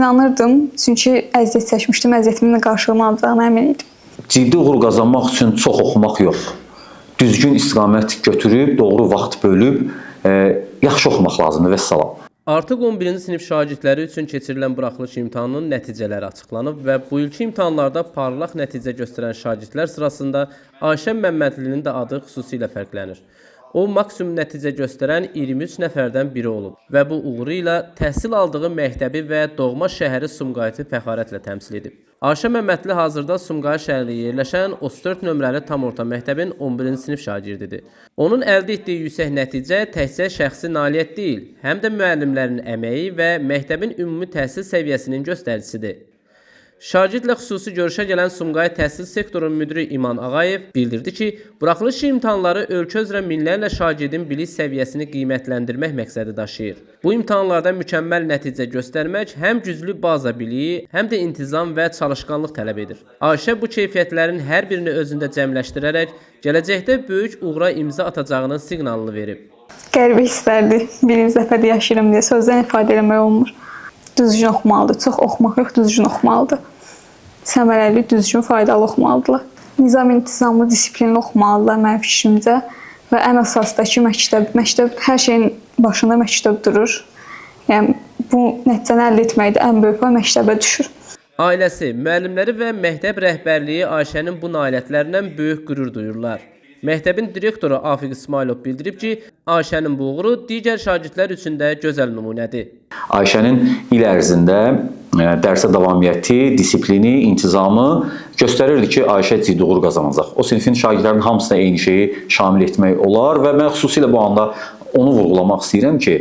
İnanırdım, çünki əziyyət çəkmişdim, əziyyətimin də qarşılığını alacağına əmin idim. Ciddi uğur qazanmaq üçün çox oxumaq yox. Düzgün istiqamət götürüb, doğru vaxt bölüb, yaxşı oxumaq lazımdır, vəssalam. Artıq 11-ci sinif şagirdləri üçün keçirilən buraxılış imtahanının nəticələri açıqlanıb və bu ilki imtahanlarda parlaq nəticə göstərən şagirdlər sırasında Ayşə Məmmədlinin də adı xüsusilə fərqlənir. O, maksimum nəticə göstərən 23 nəfərdən biri olub və bu uğuru ilə təhsil aldığı məktəbi və doğma şəhəri Sumqayıtı fəxarətlə təmsil edib. Ayşə Məmmədli hazırda Sumqayıt şəhərində yerləşən 34 nömrəli tam orta məktəbin 11-ci sinif şagirdidir. Onun əldə etdiyi yüksək nəticə təkcə şəxsi nailiyyət deyil, həm də müəllimlərin əməyi və məktəbin ümumi təhsil səviyyəsinin göstəricisidir. Şagirdlə xüsusi görüşə gələn Sumqayıt Təhsil Sektorunun müdiri İman Ağayev bildirdi ki, buraxılış imtahanları ölkə üzrə minlərlə şagirdin bilik səviyyəsini qiymətləndirmək məqsədi daşıyır. Bu imtahanlarda mükəmməl nəticə göstərmək həm güclü baza biliyi, həm də intizam və çalışqanlıq tələb edir. Ayşə bu keyfiyyətlərin hər birini özündə cəmləşdirərək, gələcəkdə böyük uğura imza atacağının siqnalını verib. Qəribə hisslərdir, birinci dəfədə yaşayıram deyə sözdən ifadə eləmək olmur. Düzgün oxumalıdır, çox oxumaq yox, düzgün oxumalıdır. Səmərəli, düzgün, faydalı oxumalıdırlar. Nizam intizamlı, disiplinli oxumalıdırlar mənim fikrimcə və ən əsası da ki, məktəb hər şeyin başında məktəb durur. Yəni, bu nəticəni əldə etməkdə ən böyük pay məktəbə düşür. Ailəsi, müəllimləri və məktəb rəhbərliyi Ayşənin bu nailiyyətlərindən böyük qürur duyurlar. Məktəbin direktoru Afiq İsmailov bildirib ki, Ayşənin bu uğuru digər şagirdlər üçün də gözəl nümunədir. Ayşənin il ərzində dərsə davamiyyəti, disiplini, intizamı göstərirdi ki, Ayşə ciddi uğur qazanacaq. O sinifin şagirdlərinin hamısına eyni şeyi şamil etmək olar və mən xüsusilə bu anda onu vurğulamaq istəyirəm ki,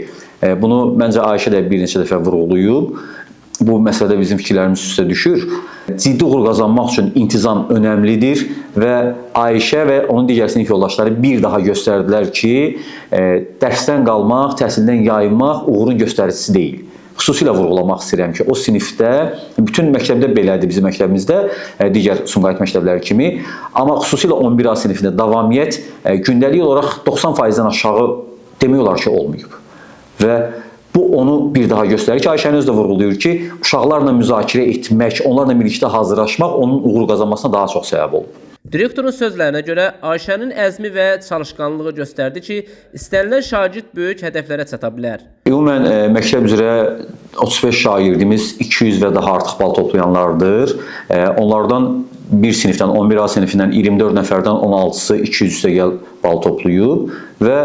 bunu məncə Ayşə də bir neçə dəfə vurğulayıb. Bu məsələdə bizim fikirlərimiz üstə düşür. Ciddi uğur qazanmaq üçün intizam önəmlidir və Ayşə və onun digər sinif yoldaşları bir daha göstərdilər ki, dərsdən qalmaq, təhsildən yayınmaq uğurun göstəricisi deyil. Xüsusilə vurğulamaq istəyirəm ki, o sinifdə, bütün məktəbdə belədir, bizim məktəbimizdə, digər Sumqayıt məktəbləri kimi, amma xüsusilə 11A sinifində davamiyyət gündəlik olaraq 90%-dən aşağı demək olar ki, olmayıb. Və bu onu bir daha göstərir ki, Ayşənin özü də vurğulayır ki, uşaqlarla müzakirə etmək, onlarla birlikdə hazırlaşmaq onun uğur qazanmasına daha çox səbəb olub. Direktorun sözlərinə görə Ayşənin əzmi və çalışqanlığı göstərdi ki, istənilən şagird böyük hədəflərə çata bilər. Ümumən məktəb üzrə 35 şagirdimiz 200 və daha artıq bal toplayanlardır. Onlardan bir sinifdən, 11A sinifindən 24 nəfərdən 16-sı 200 üstə gəl bal toplayıb və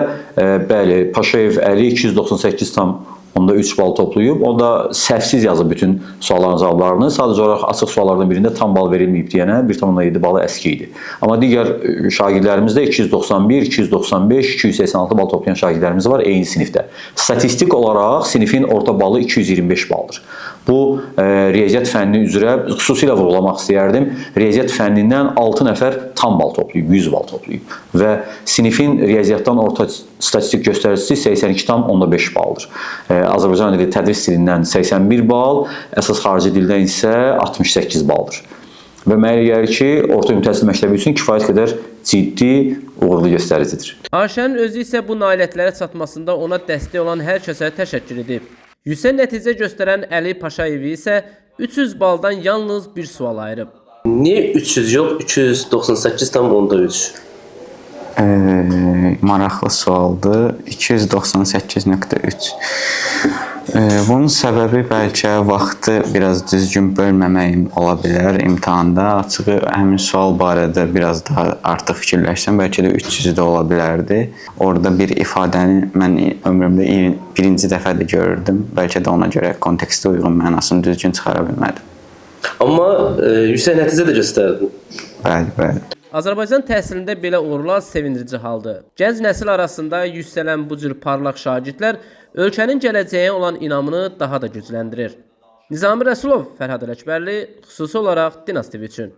bəli, Paşayev Əli 298,3 bal toplayıb. O da səhvsiz yazıb bütün sualların cavablarını. Sadəcə olaraq açıq suallardan birində tam bal verilməyib deyənə 1,7 balı əski idi. Amma digər şagirdlərimizdə 291, 295, 286 bal toplayan şagirdlərimiz var eyni sinifdə. Statistik olaraq sinifin orta balı 225 baldır. Bu, riyaziyyat fənni üzrə xüsusilə vurğulamaq istəyərdim. Riyaziyyat fənnindən 6 nəfər tam bal toplayıb, 100 bal toplayıb və sinifin riyaziyyatdan orta statistik göstəricisi 82,5 baldır. Azərbaycan dili tədris dilindən 81 bal, əsas xarici dildən isə 68 baldır. Və mənə gəlir ki, orta ümumi təhsil məktəbi üçün kifayət qədər ciddi, uğurlu göstəricidir. Ayşənin özü isə bu nailiyyətlərə çatmasında ona dəstək olan hər kəsə təşəkkür edib. Yüksək nəticə göstərən Əli Paşayevi isə 300 baldan yalnız bir sual ayırıb. Niyə 300 yox, 298,3? Maraqlı sualdır. 298,3. Bunun səbəbi bəlkə vaxtı biraz düzgün bölməməyim ola bilər imtahanda. Açığı həmin sual barədə biraz daha artıq fikirləşsəm, bəlkə də 300 də ola bilərdi. Orada bir ifadəni mən ömrümdə birinci dəfədə görürdüm. Bəlkə də ona görə kontekstə uyğun mənasını düzgün çıxara bilmədim. Amma yüksək nəticə də göstərdin. Bəli, bəli. Azərbaycan təhsilində belə uğurlar sevindirici haldır. Gənc nəsil arasında yüksələn bu cür parlaq şagirdlər ölkənin gələcəyə olan inamını daha da gücləndirir. Nizami Rəsulov, Fərhad Ələkbərli, xüsusi olaraq Dinas TV üçün.